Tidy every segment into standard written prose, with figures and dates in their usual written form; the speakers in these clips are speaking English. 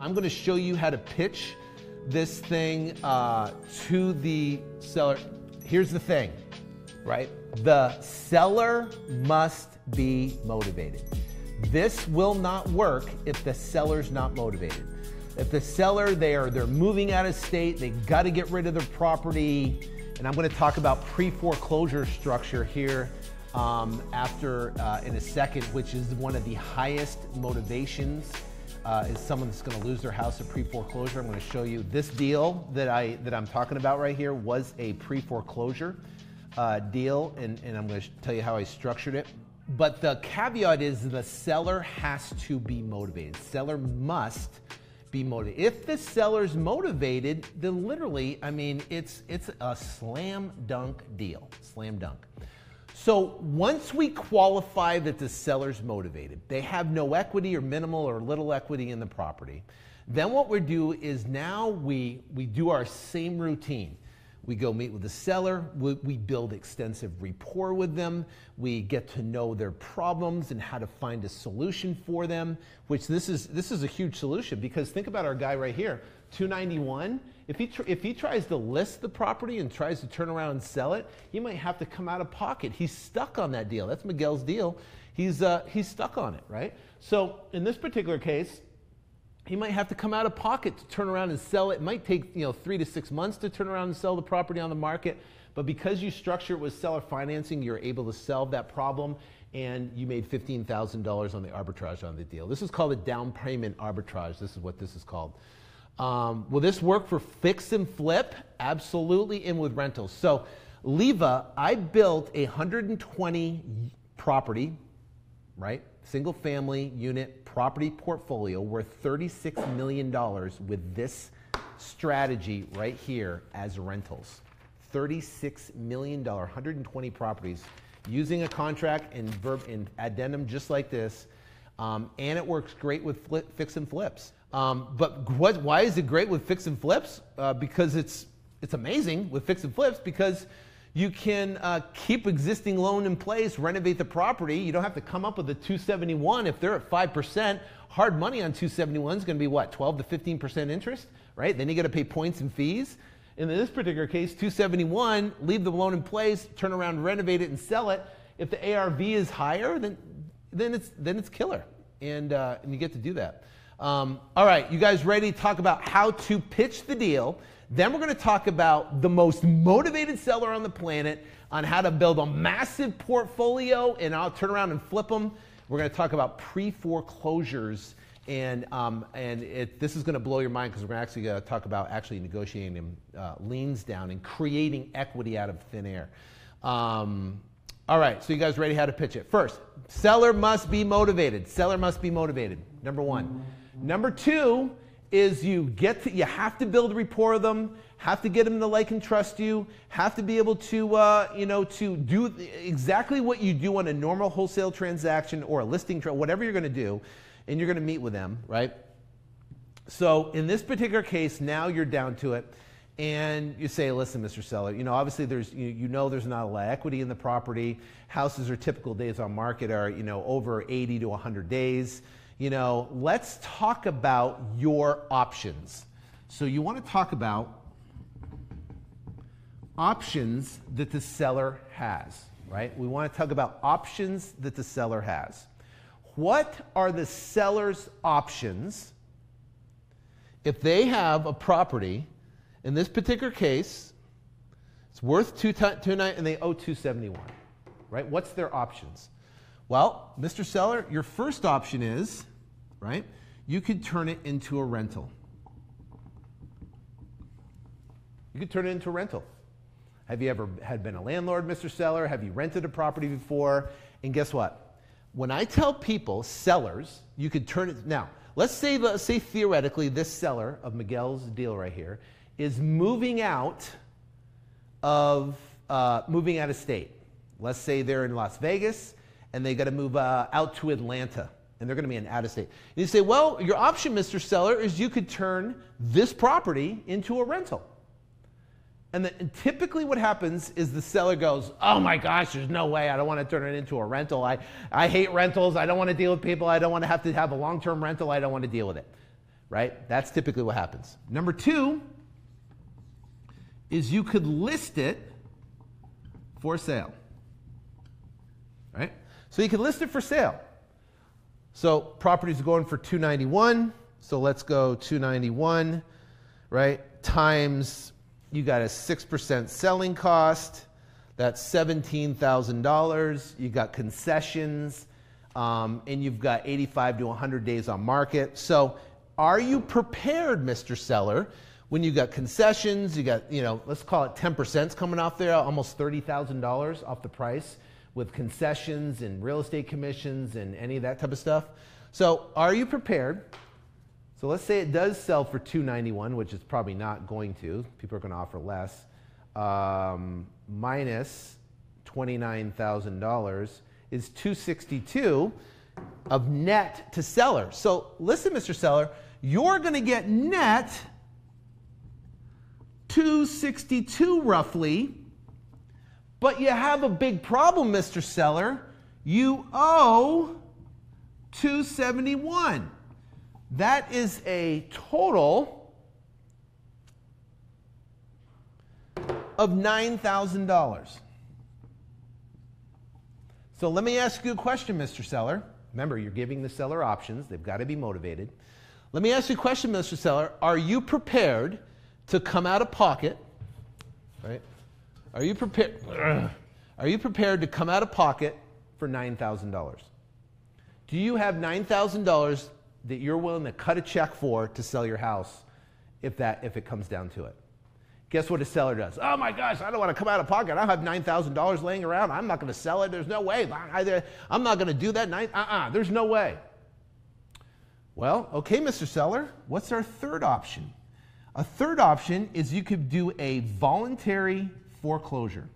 I'm going to show you how to pitch this thing to the seller. Here's the thing, right? The seller must be motivated. This will not work if the seller's not motivated. If the seller, they're moving out of state, they got to get rid of their property, and I'm going to talk about pre-foreclosure structure here in a second, which is one of the highest motivations. Is someone that's going to lose their house at pre-foreclosure. I'm going to show you this deal that I'm talking about right here was a pre-foreclosure deal, and I'm going to tell you how I structured it. But the caveat is the seller has to be motivated. Seller must be motivated. If the seller's motivated, then literally, I mean, it's a slam dunk deal, slam dunk. So once we qualify that the seller's motivated, they have no equity or minimal or little equity in the property, then what we do is now we do our same routine. We go meet with the seller, we build extensive rapport with them, we get to know their problems and how to find a solution for them, which this is a huge solution, because think about our guy right here, 291. If he tries to list the property and tries to turn around and sell it, he might have to come out of pocket. He's stuck on that deal. That's Miguel's deal. He's stuck on it, right? So in this particular case, he might have to come out of pocket to turn around and sell it. It might take 3 to 6 months to turn around and sell the property on the market, but because you structure it with seller financing, you're able to solve that problem, and you made $15,000 on the arbitrage on the deal. This is called a down payment arbitrage. This is what this is called. Will this work for fix and flip? Absolutely, and with rentals. So Leva, I built a 120 property, right? Single family unit property portfolio worth $36 million with this strategy right here as rentals. $36 million, 120 properties using a contract and addendum just like this. And it works great with fix and flips. But why is it great with fix and flips? Because it's amazing with fix and flips because you can keep existing loan in place, renovate the property. You don't have to come up with a 271 if they're at 5%. Hard money on 271 is going to be what, 12 to 15% interest, right? Then you got to pay points and fees. In this particular case, 271, leave the loan in place, turn around, renovate it, and sell it. If the ARV is higher, then it's killer, and you get to do that. All right, you guys ready to talk about how to pitch the deal? Then we're going to talk about the most motivated seller on the planet, on how to build a massive portfolio, and I'll turn around and flip them. We're going to talk about pre-foreclosures, and this is going to blow your mind because we're actually going to talk about actually negotiating liens down and creating equity out of thin air. All right, so you guys ready how to pitch it? First, seller must be motivated. Seller must be motivated, number one. Number two is you have to build rapport with them, have to get them to like and trust you, have to be able to, to do exactly what you do on a normal wholesale transaction or a listing, whatever you're going to do, and you're going to meet with them, right? So in this particular case, now you're down to it, and you say, listen, Mr. Seller, obviously there's not a lot of equity in the property. Houses are typical days on market are, over 80 to 100 days. Let's talk about your options. So you want to talk about options that the seller has, right? We want to talk about options that the seller has. What are the seller's options if they have a property, in this particular case, it's worth $290 and they owe $271, right? What's their options? Well, Mr. Seller, your first option is, right, you could turn it into a rental. You could turn it into a rental. Have you ever been a landlord, Mr. Seller? Have you rented a property before? And guess what? When I tell people, sellers, you could turn it, now, let's say theoretically this seller of Miguel's deal right here is moving out of state. Let's say they're in Las Vegas, and they got to move out to Atlanta, and they're going to be in out of state. And you say, well, your option, Mr. Seller, is you could turn this property into a rental. And typically what happens is the seller goes, oh my gosh, there's no way, I don't want to turn it into a rental. I hate rentals, I don't want to deal with people, I don't want to have a long-term rental, I don't want to deal with it. right? That's typically what happens. Number two is you could list it for sale, right? So you could list it for sale. So property's going for $291. So let's go $291, right? Times, you got a 6% selling cost. That's $17,000. You got concessions, and you've got 85 to 100 days on market. So are you prepared, Mr. Seller, when you got concessions, you got, let's call it 10% coming off there, almost $30,000 off the price with concessions and real estate commissions and any of that type of stuff. So are you prepared? So let's say it does sell for $291, which it's probably not going to. People are going to offer less. Minus $29,000 is $262 of net to seller. So listen, Mr. Seller, you're going to get net $262 roughly, but you have a big problem, Mr. Seller. You owe $271. That is a total of $9,000. So let me ask you a question, Mr. Seller. Remember, you're giving the seller options. They've got to be motivated. Let me ask you a question, Mr. Seller. Are you prepared to come out of pocket, right? Are you prepared to come out of pocket for $9,000? Do you have $9,000 that you're willing to cut a check for to sell your house if it comes down to it? Guess what a seller does? Oh my gosh, I don't want to come out of pocket. I have $9,000 laying around. I'm not going to sell it. There's no way. I'm not going to do that. There's no way. Well, okay, Mr. Seller, what's our third option? A third option is you could do a voluntary foreclosure.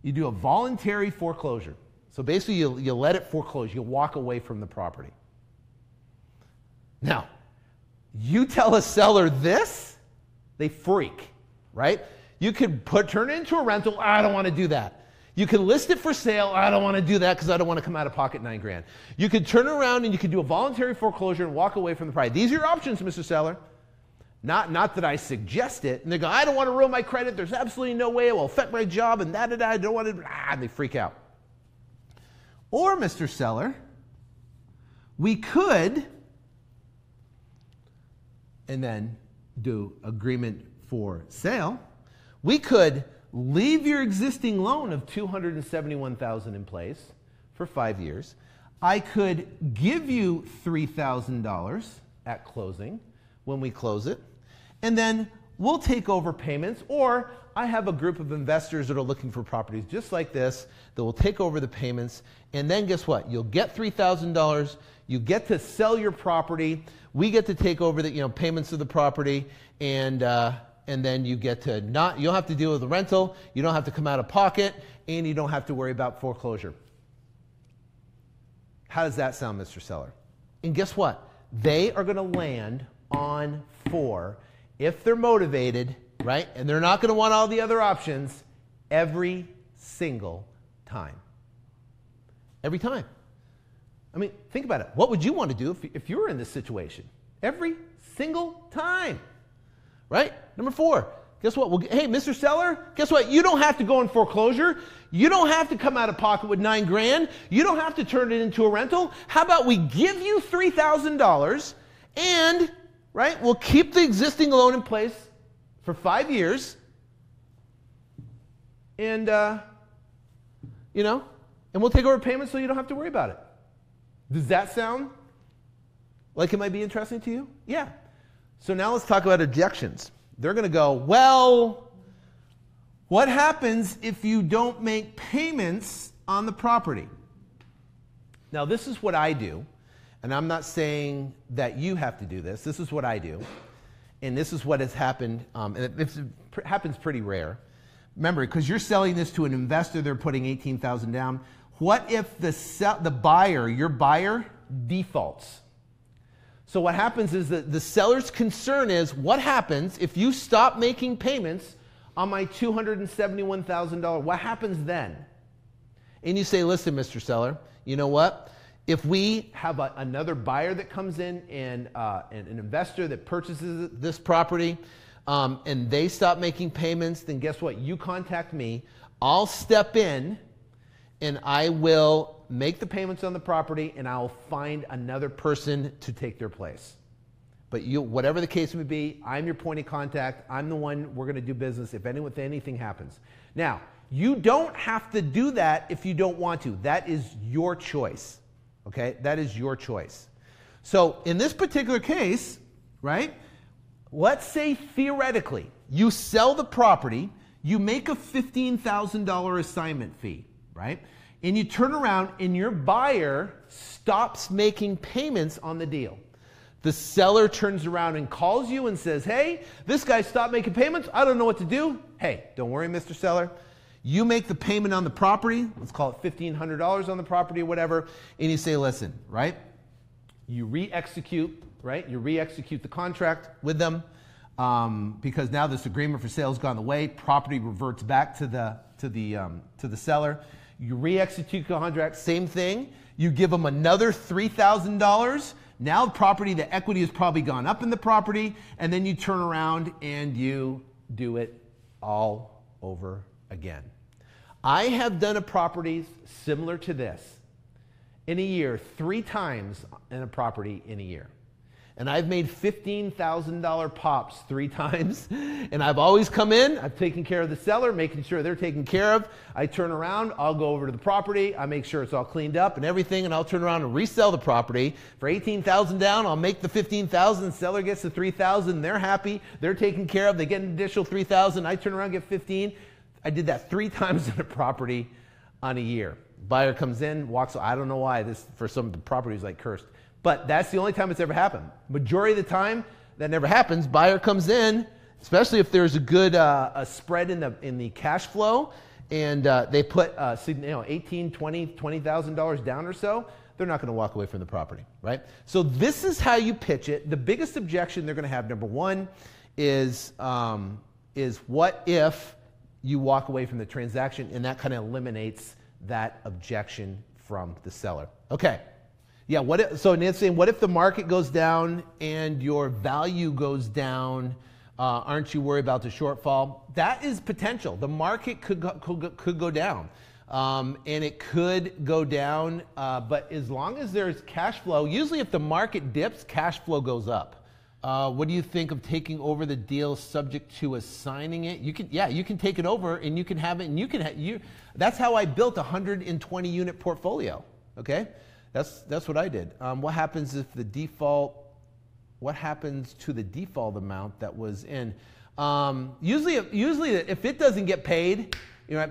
You do a voluntary foreclosure. So basically, you let it foreclose. You walk away from the property. Now, you tell a seller this, they freak, right? You could turn it into a rental. I don't want to do that. You can list it for sale. I don't want to do that because I don't want to come out of pocket $9,000. You could turn around and you could do a voluntary foreclosure and walk away from the property. These are your options, Mr. Seller. Not that I suggest it. And they go, I don't want to ruin my credit. There's absolutely no way it will affect my job and that. I don't want to. And they freak out. Or, Mr. Seller, we could, and then do agreement for sale. We could leave your existing loan of $271,000 in place for 5 years. I could give you $3,000 at closing when we close it, and then we'll take over payments, or I have a group of investors that are looking for properties just like this that will take over the payments, and then guess what? You'll get $3,000. You get to sell your property. We get to take over the payments of the property, and then you get to you don't have to deal with the rental. You don't have to come out of pocket, and you don't have to worry about foreclosure. How does that sound, Mr. Seller? And guess what? They are going to land on 4 if they're motivated, right? And they're not going to want all the other options every single time. Every time. I mean, think about it. What would you want to do if you were in this situation? Every single time, right? Number 4, guess what? Well, hey, Mr. Seller, guess what? You don't have to go in foreclosure. You don't have to come out of pocket with $9,000. You don't have to turn it into a rental. How about we give you $3,000 and, right, we'll keep the existing loan in place for 5 years, and and we'll take over payments so you don't have to worry about it. Does that sound like it might be interesting to you? Yeah. So now let's talk about objections. They're going to go, well, what happens if you don't make payments on the property? Now, this is what I do, and I'm not saying that you have to do this. This is what I do, and this is what has happened, and it happens pretty rare. Remember, because you're selling this to an investor, they're putting $18,000 down. What if the buyer, your buyer, defaults? So what happens is that the seller's concern is, what happens if you stop making payments on my $271,000? What happens then? And you say, listen, Mr. Seller, you know what? If we have another buyer that comes in and an investor that purchases this property and they stop making payments, then guess what? You contact me. I'll step in and I will make the payments on the property and I'll find another person to take their place. But whatever the case may be, I'm your point of contact. I'm the one we're going to do business if anything happens. Now, you don't have to do that if you don't want to. That is your choice. Okay, that is your choice. So in this particular case, right, let's say theoretically you sell the property, you make a $15,000 assignment fee, right? And you turn around and your buyer stops making payments on the deal. The seller turns around and calls you and says, hey, this guy stopped making payments. I don't know what to do. Hey, don't worry, Mr. Seller. You make the payment on the property, let's call it $1,500 on the property or whatever, and you say, listen, right? You re-execute, right? You re-execute the contract with them because now this agreement for sale has gone away. Property reverts back to the seller. You re-execute the contract, same thing. You give them another $3,000. Now the property, the equity has probably gone up in the property, and then you turn around and you do it all over again. I have done a properties similar to this in a year, 3 times in a property in a year. And I've made $15,000 pops 3 times. And I've always come in, I've taken care of the seller, making sure they're taken care of. I turn around, I'll go over to the property, I make sure it's all cleaned up and everything, and I'll turn around and resell the property for $18,000 down. I'll make the $15,000, the seller gets the $3,000, they're happy, they're taken care of, they get an additional $3,000, I turn around and get $15,000. I did that 3 times in a property on a year. Buyer comes in, walks, I don't know why, this for some of the properties like cursed. But that's the only time it's ever happened. Majority of the time, that never happens. Buyer comes in, especially if there's a good a spread in the cash flow, and they put $18,000, $20,000 down or so. They're not going to walk away from the property, right? So this is how you pitch it. The biggest objection they're going to have, number one, is what if you walk away from the transaction, and that kind of eliminates that objection from the seller. Okay. Yeah, so Nancy's saying, what if the market goes down and your value goes down? Aren't you worried about the shortfall? That is potential. The market could go down. And it could go down, but as long as there's cash flow, usually if the market dips, cash flow goes up. What do you think of taking over the deal subject to assigning it? You can take it over and you can have it, and that's how I built a 120 unit portfolio. Okay, that's what I did. What happens if the default? What happens to the default amount that was in? Usually if it doesn't get paid,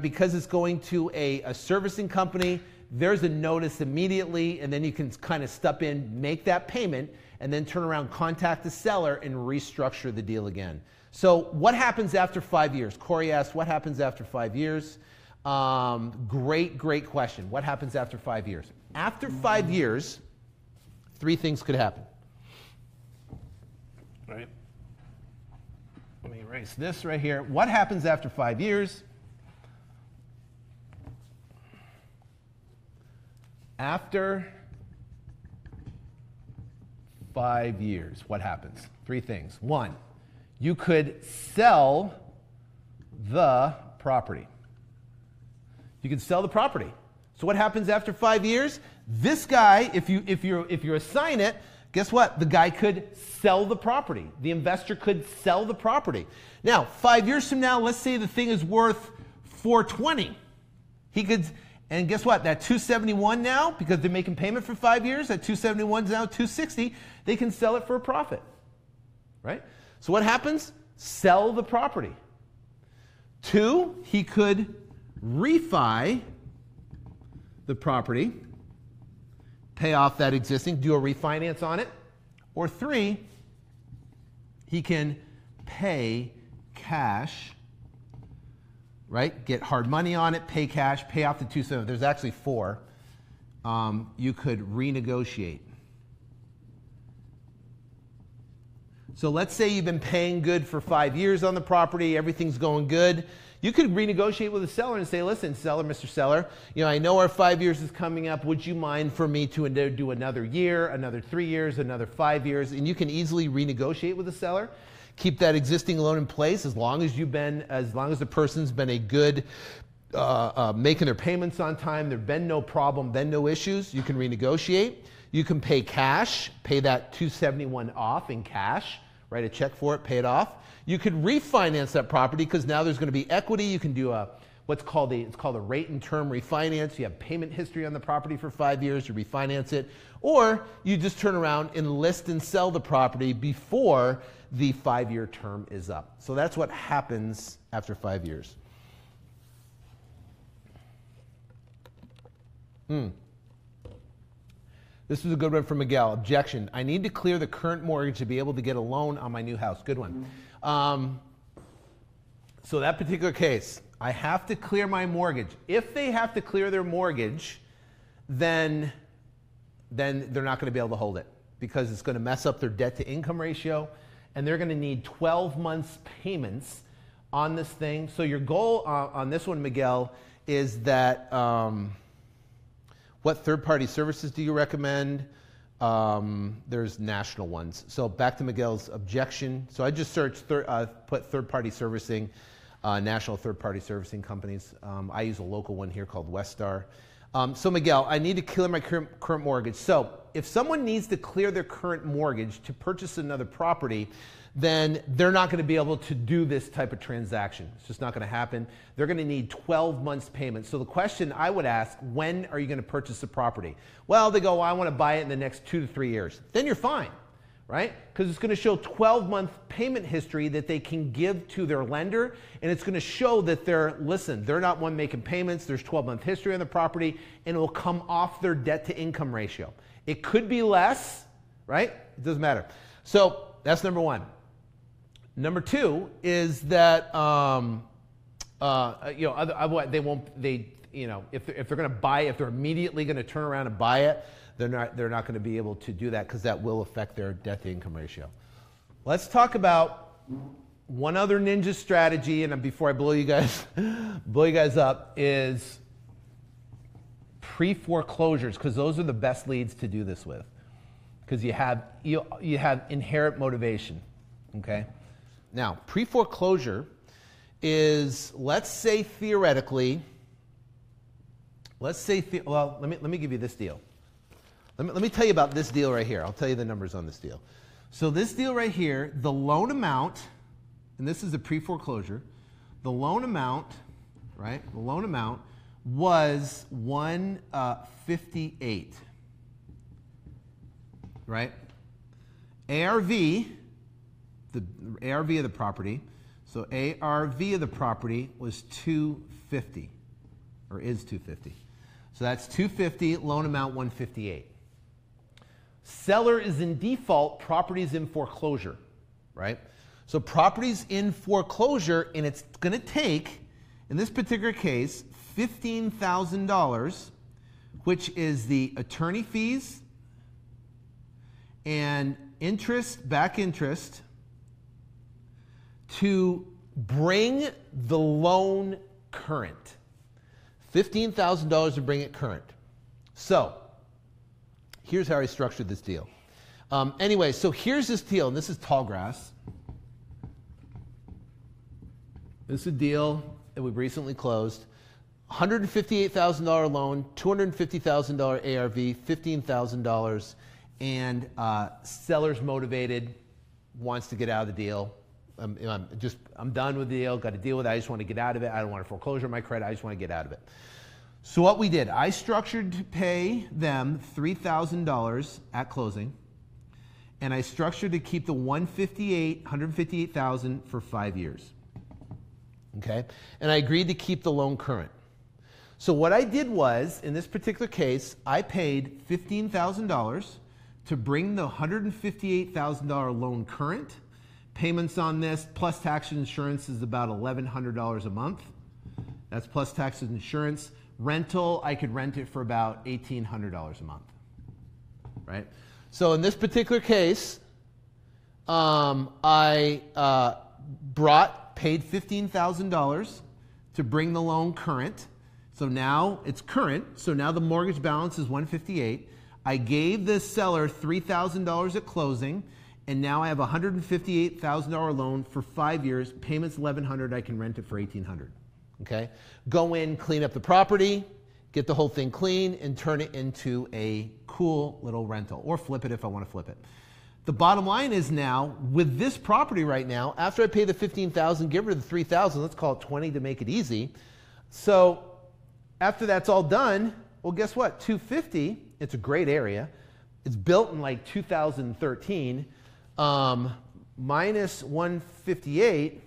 because it's going to a servicing company, there's a notice immediately, and then you can kind of step in, make that payment, and then turn around, contact the seller, and restructure the deal again. So what happens after 5 years? Corey asked, what happens after 5 years? Great question. What happens after 5 years? After 5 years, 3 things could happen. Right? Let me erase this right here. What happens after 5 years? After 5 years, what happens? 3 things. 1, you could sell the property. You can sell the property. So what happens after 5 years? This guy, if you assign it, guess what? The guy could sell the property. The investor could sell the property. Now, 5 years from now, let's say the thing is worth $420. He could, and guess what? That $271 now, because they're making payment for 5 years, that $271 is now $260. They can sell it for a profit, right? So what happens? Sell the property. 2, he could refi the property, pay off that existing, do a refinance on it. Or 3, he can pay cash, right? Get hard money on it, pay cash, pay off the $270. There's actually 4. You could renegotiate. So let's say you've been paying good for 5 years on the property, everything's going good. You could renegotiate with the seller and say, listen, seller, Mr. Seller, I know our 5 years is coming up. Would you mind for me to do another year, another 3 years, another 5 years? And you can easily renegotiate with the seller. Keep that existing loan in place as long as the person's been a good, making their payments on time, there've been no problem, been no issues, you can renegotiate. You can pay cash, pay that $271 off in cash, write a check for it, pay it off. You could refinance that property because now there's going to be equity. You can do it's called a rate and term refinance. You have payment history on the property for 5 years, you refinance it. Or you just turn around and list and sell the property before the 5-year term is up. So that's what happens after 5 years. This is a good one from Miguel. Objection. I need to clear the current mortgage to be able to get a loan on my new house. Good one. So that particular case, I have to clear my mortgage. If they have to clear their mortgage, then they're not going to be able to hold it because it's going to mess up their debt to income ratio, and they're going to need 12 months payments on this thing. So your goal on this one, Miguel, is that what third-party services do you recommend? There's national ones. So back to Miguel's objection. So I just searched, put third-party servicing, national third-party servicing companies. I use a local one here called Westar. So Miguel, I need to clear my current mortgage. So if someone needs to clear their current mortgage to purchase another property, then they're not going to be able to do this type of transaction. It's just not going to happen. They're going to need 12 months payment. So the question I would ask, when are you going to purchase a property? Well, they go, well, I want to buy it in the next 2 to 3 years. Then you're fine, right? Because it's going to show 12-month payment history that they can give to their lender, and it's going to show that they're not one making payments, there's 12-month history on the property, and it will come off their debt to income ratio. It could be less, right? It doesn't matter. So that's number one. Number two is that otherwise they won't. If they're going to buy, if they're immediately going to turn around and buy it, they're not going to be able to do that because that will affect their debt to income ratio. Let's talk about one other ninja strategy, and before I blow you guys up, is pre-foreclosures, because those are the best leads to do this with, because you have inherent motivation. Okay. Now, pre-foreclosure is, let's say theoretically, let me give you this deal. Let me tell you about this deal right here. I'll tell you the numbers on this deal. So this deal right here, the loan amount, and this is the pre-foreclosure, the loan amount, right? The loan amount was $158, right? ARV, the ARV of the property. So ARV of the property was $250, or is $250. So that's $250, loan amount $158. Seller is in default, property's in foreclosure, right? So property's in foreclosure, and it's going to take, in this particular case, $15,000, which is the attorney fees and interest, back interest, to bring the loan current. $15,000 to bring it current. So here's how I structured this deal. Anyway, so here's this deal, and this is Tallgrass. This is a deal that we've recently closed. $158,000 loan, $250,000 ARV, $15,000, and seller's motivated, wants to get out of the deal. I'm done with the deal, got to deal with it, I just want to get out of it, I don't want to foreclosure my credit, I just want to get out of it. So what we did, I structured to pay them $3,000 at closing, and I structured to keep the $158,000 for 5 years. Okay? And I agreed to keep the loan current. So what I did was, in this particular case, I paid $15,000 to bring the $158,000 loan current. Payments on this, plus tax and insurance, is about $1,100 a month. That's plus tax and insurance. Rental, I could rent it for about $1,800 a month, right? So in this particular case, I paid $15,000 to bring the loan current. So now it's current. So now the mortgage balance is $158,000. I gave the seller $3,000 at closing, and now I have a $158,000 loan for 5 years. Payment's $1,100. I can rent it for $1,800. Okay. Go in, clean up the property, get the whole thing clean, and turn it into a cool little rental, or flip it if I want to flip it. The bottom line is now, with this property right now, after I pay the $15,000, give her the $3,000, let's call it $20 to make it easy. So after that's all done, well, guess what? $250, it's a great area. It's built in like 2013, minus $158.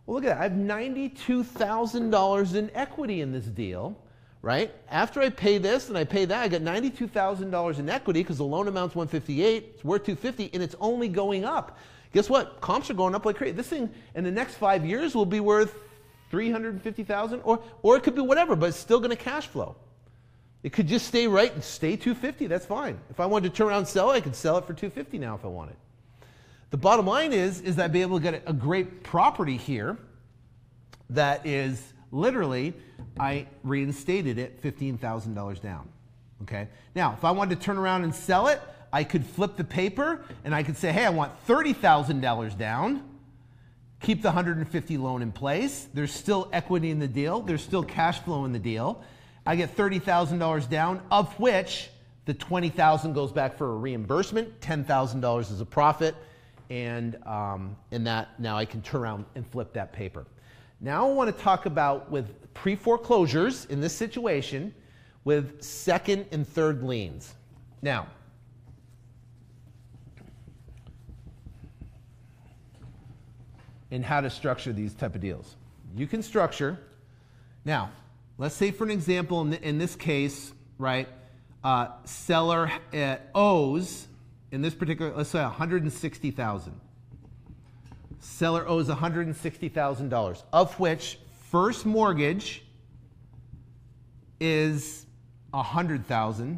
Well, look at that. I have $92,000 in equity in this deal. Right? After I pay this and I pay that, I got $92,000 in equity because the loan amount's $158, it's worth $250, and it's only going up. Guess what? Comps are going up like crazy. This thing in the next 5 years will be worth $350,000, or it could be whatever, but it's still going to cash flow. It could just stay right and stay $250. That's fine. If I wanted to turn around and sell it, I could sell it for $250 now if I wanted. The bottom line is I'd be able to get a great property here that is literally, I reinstated it $15,000 down. Okay. Now, if I wanted to turn around and sell it, I could flip the paper and I could say, hey, I want $30,000 down. Keep the $150 loan in place. There's still equity in the deal. There's still cash flow in the deal. I get $30,000 down, of which the $20,000 goes back for a reimbursement. $10,000 is a profit, and that now I can turn around and flip that paper. Now I want to talk about with pre-foreclosures in this situation with second and third liens. Now, and how to structure these type of deals. You can structure. Now, let's say for an example, in this case, right, seller owes, in this particular, let's say $160,000. Seller owes $160,000, of which first mortgage is $100,000.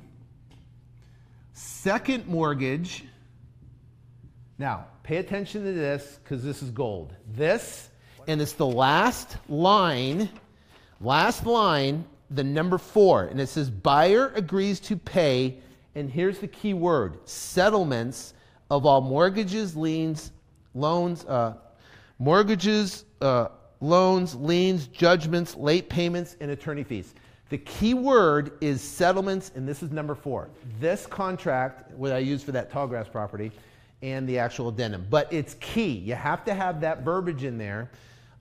Second mortgage, now pay attention to this because this is gold. This, and it's the last line, the number 4, and it says buyer agrees to pay, and here's the key word, settlements of all mortgages, liens, loans, loans, liens, judgments, late payments, and attorney fees. The key word is settlements, and this is number 4. This contract, what I used for that Tallgrass property, and the actual addendum. But it's key. You have to have that verbiage in there.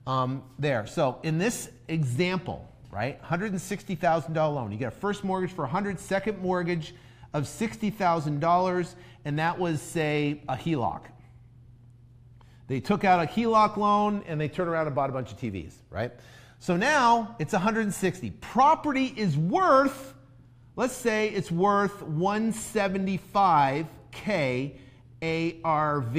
So in this example, right, $160,000 loan. You get a first mortgage for $100,000, second mortgage of $60,000, and that was, say, a HELOC. They took out a HELOC loan and they turned around and bought a bunch of TVs, right? So now it's $160,000. Property is worth, let's say it's worth $175K ARV.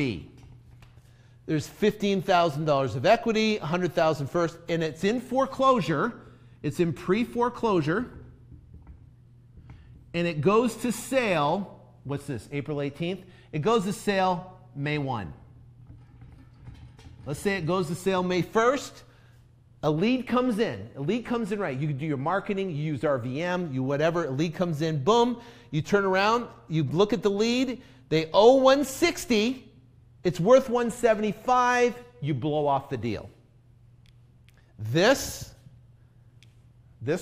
There's $15,000 of equity, $100,000 first, and it's in foreclosure. It's in pre-foreclosure, and it goes to sale. What's this? April 18th. It goes to sale May 1. Let's say it goes to sale May 1st. A lead comes in. A lead comes in, right? You can do your marketing, you use RVM, you whatever. A lead comes in, boom. You turn around, you look at the lead. They owe $160,000. It's worth $175,000. You blow off the deal. This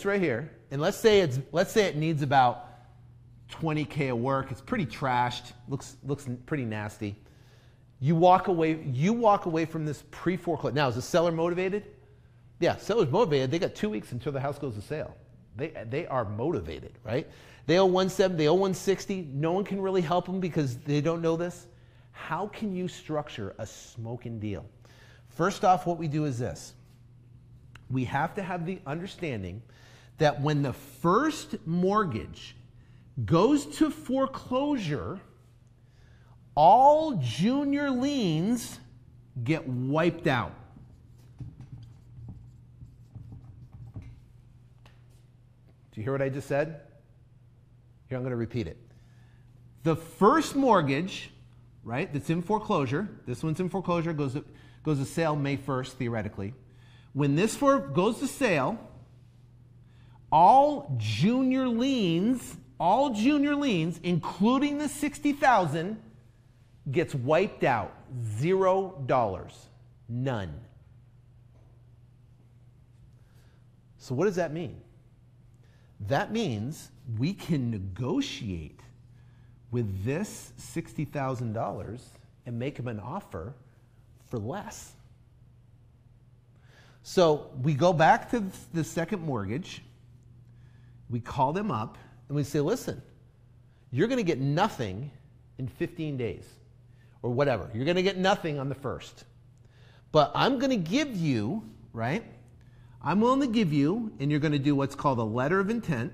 right here, and let's say it needs about $20K of work. It's pretty trashed. Looks pretty nasty. You walk away from this pre-foreclosure. Now, is the seller motivated? Yeah, seller's motivated. They got 2 weeks until the house goes to sale. They are motivated, right? They owe $170,000, they owe $160,000. No one can really help them because they don't know this. How can you structure a smoking deal? First off, what we do is this. We have to have the understanding that when the first mortgage goes to foreclosure, all junior liens get wiped out. Do you hear what I just said? Here, I'm going to repeat it. The first mortgage, right, that's in foreclosure, this one's in foreclosure, goes to sale May 1st, theoretically. When this goes to sale, all junior liens, including the $60,000, gets wiped out. $0. None. So what does that mean? That means we can negotiate with this $60,000 and make them an offer for less. So we go back to the second mortgage, we call them up, and we say, listen, you're going to get nothing in 15 days or whatever. You're going to get nothing on the first. But I'm going to give you, right? I'm willing to give you, and you're going to do what's called a letter of intent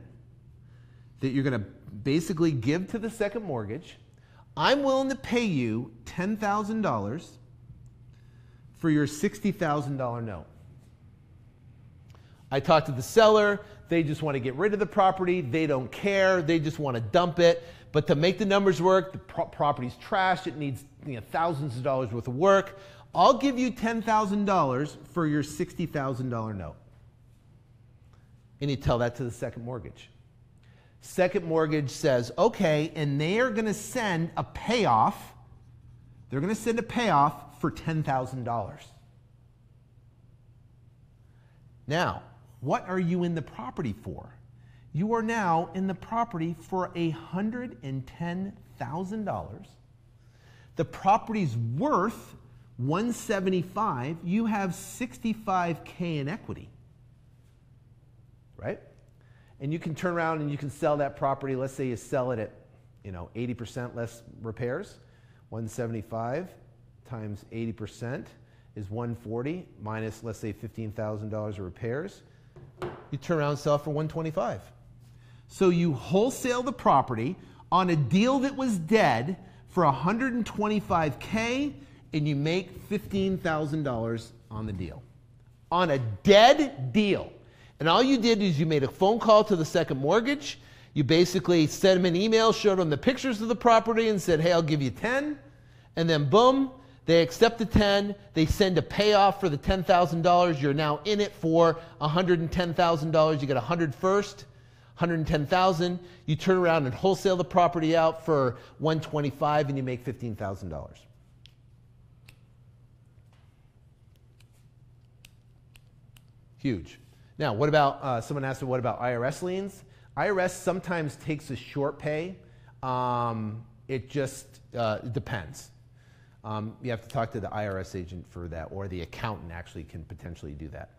that you're going to basically give to the second mortgage. I'm willing to pay you $10,000 for your $60,000 note. I talked to the seller. They just want to get rid of the property. They don't care. They just want to dump it. But to make the numbers work, the property's trashed. It needs thousands of dollars worth of work. I'll give you $10,000 for your $60,000 note. And you tell that to the second mortgage. Second mortgage says, okay, and they are going to send a payoff. They're going to send a payoff for $10,000. Now, what are you in the property for? You are now in the property for $110,000. The property's worth $175,000. You have $65,000 in equity, right? And you can turn around and you can sell that property. Let's say you sell it at 80% less repairs. 175 times 80% is 140 minus, let's say, $15,000 of repairs. You turn around and sell it for 125. So you wholesale the property on a deal that was dead for $125,000, and you make $15,000 on the deal. On a dead deal. And all you did is you made a phone call to the second mortgage. You basically sent them an email, showed them the pictures of the property, and said, hey, I'll give you 10. And then boom, they accept the 10. They send a payoff for the $10,000. You're now in it for $110,000. You get 100 first, $110,000. You turn around and wholesale the property out for $125,000, and you make $15,000. Huge. Now, what about, someone asked me, what about IRS liens? IRS sometimes takes a short pay. It just depends. You have to talk to the IRS agent for that, or the accountant actually can potentially do that.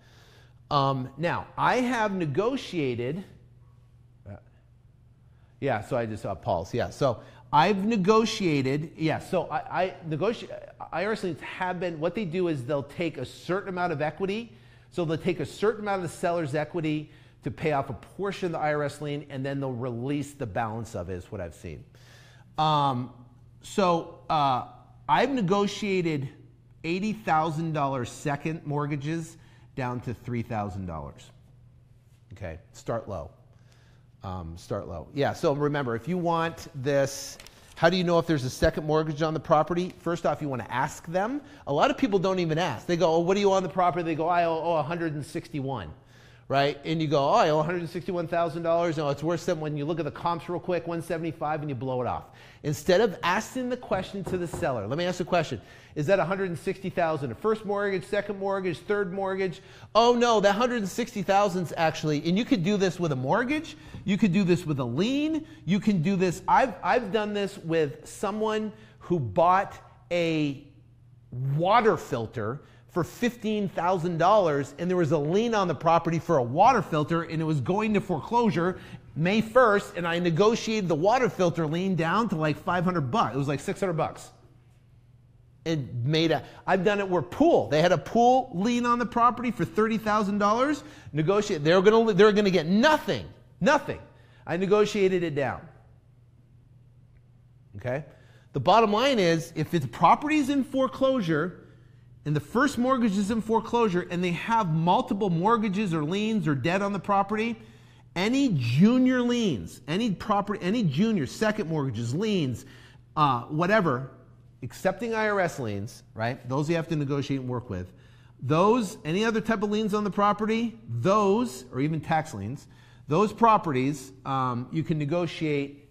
Now, I have negotiated, so I just saw Paul's, so I've negotiated, so I negotiate, IRS liens have been, what they do is they'll take a certain amount of equity. So they'll take a certain amount of the seller's equity to pay off a portion of the IRS lien, and then they'll release the balance of it, is what I've seen. I've negotiated $80,000 second mortgages down to $3,000. Okay, start low. Start low. Yeah, so remember, if you want this, how do you know if there's a second mortgage on the property? First off, you want to ask them. A lot of people don't even ask. They go, oh, what do you owe on the property? They go, I owe $161, right? And you go, oh, I owe $161,000. No, it's worse than when you look at the comps real quick, 175, and you blow it off. Instead of asking the question to the seller, let me ask the question. Is that $160,000 a first mortgage, second mortgage, third mortgage? Oh no, that $160,000 is actually, and you could do this with a mortgage, you could do this with a lien, you can do this, I've done this with someone who bought a water filter for $15,000, and there was a lien on the property for a water filter, and it was going to foreclosure May 1st, and I negotiated the water filter lien down to like $500. It was like $600. And I've done it where they had a pool lien on the property for $30,000. Negotiate. They're gonna get nothing. I negotiated it down. Okay. The bottom line is, if the property is in foreclosure, and the first mortgage is in foreclosure, and they have multiple mortgages or liens or debt on the property, any junior liens, any junior second mortgages, liens, whatever, accepting IRS liens, right? Those you have to negotiate and work with. Those, any other type of liens on the property, those, or even tax liens, those properties, you can negotiate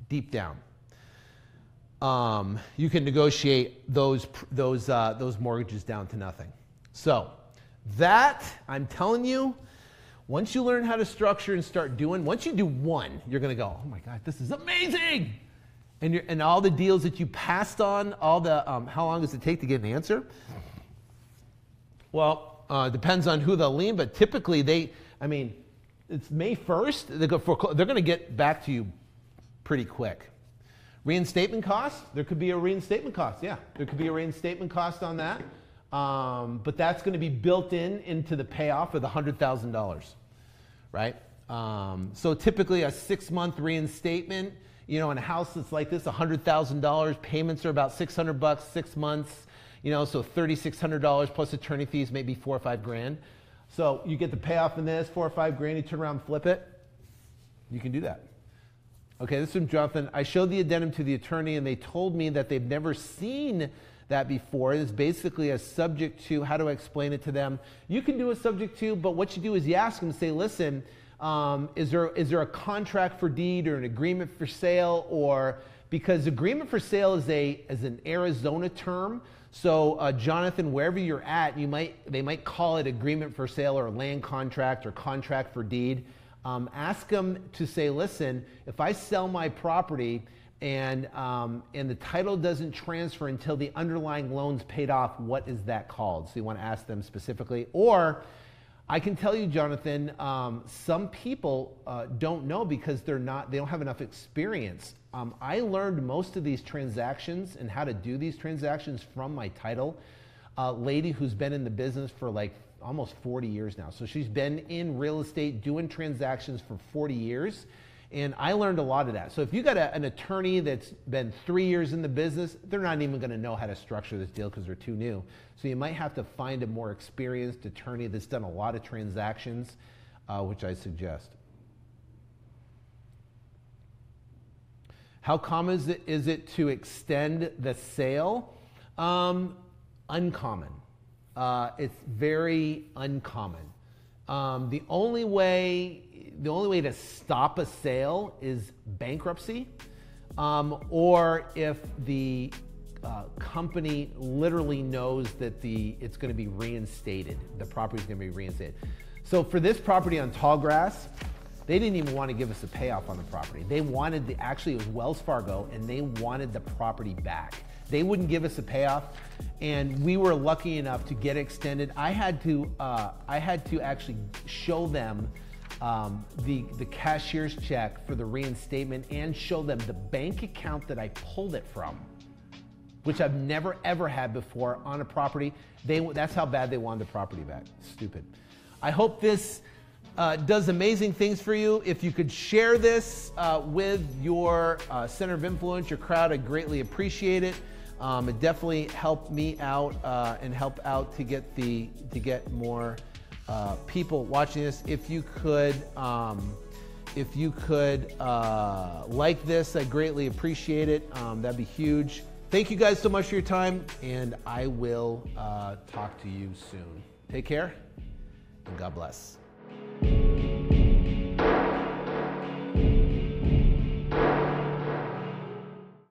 deep down. You can negotiate those mortgages down to nothing. So that, I'm telling you, once you learn how to structure and start doing, once you do one, you're going to go, oh my God, this is amazing. And all the deals that you passed on, all the, how long does it take to get an answer? Well, depends on who they'll lien, but typically it's May 1st, they're going to get back to you pretty quick. Reinstatement costs, there could be a reinstatement cost. Yeah, there could be a reinstatement cost on that. But that's going to be built into the payoff of the $100,000, right? So typically a 6-month reinstatement, in a house that's like this, $100,000, payments are about $600, 6 months, so $3,600 plus attorney fees, maybe $4 or $5 grand. So you get the payoff in this, $4 or $5 grand, you turn around and flip it, you can do that. Okay, this is from Jonathan. I showed the addendum to the attorney and they told me that they've never seen that before. It's basically a subject to, how do I explain it to them? You can do a subject to, but what you do is you ask them, say, listen, is there a contract for deed or an agreement for sale? Or, because agreement for sale is an Arizona term. So Jonathan, wherever you're at, they might call it agreement for sale or land contract or contract for deed. Ask them to say, listen, if I sell my property and the title doesn't transfer until the underlying loan's paid off, what is that called? So you want to ask them specifically. Or I can tell you, Jonathan, some people don't know because they don't have enough experience. I learned most of these transactions and how to do these transactions from my title lady who's been in the business for like almost 40 years now. So she's been in real estate doing transactions for 40 years. And I learned a lot of that. So if you got an attorney that's been 3 years in the business, they're not even going to know how to structure this deal because they're too new. So you might have to find a more experienced attorney that's done a lot of transactions, which I suggest. How common is it to extend the sale? Uncommon. It's very uncommon. The only way to stop a sale is bankruptcy, or if the company literally knows that it's going to be reinstated. The property is going to be reinstated. So for this property on Tallgrass, they didn't even want to give us a payoff on the property. They wanted actually it was Wells Fargo, and they wanted the property back. They wouldn't give us a payoff, and we were lucky enough to get extended. I had to actually show them the cashier's check for the reinstatement and show them the bank account that I pulled it from, which I've never ever had before on a property. That's how bad they wanted the property back. Stupid. I hope this does amazing things for you. If you could share this with your center of influence, your crowd, I'd greatly appreciate it. It definitely helped me out and help out to get more people watching this. If you could like this, I greatly appreciate it. That'd be huge. Thank you guys so much for your time, and I will talk to you soon. Take care, and God bless.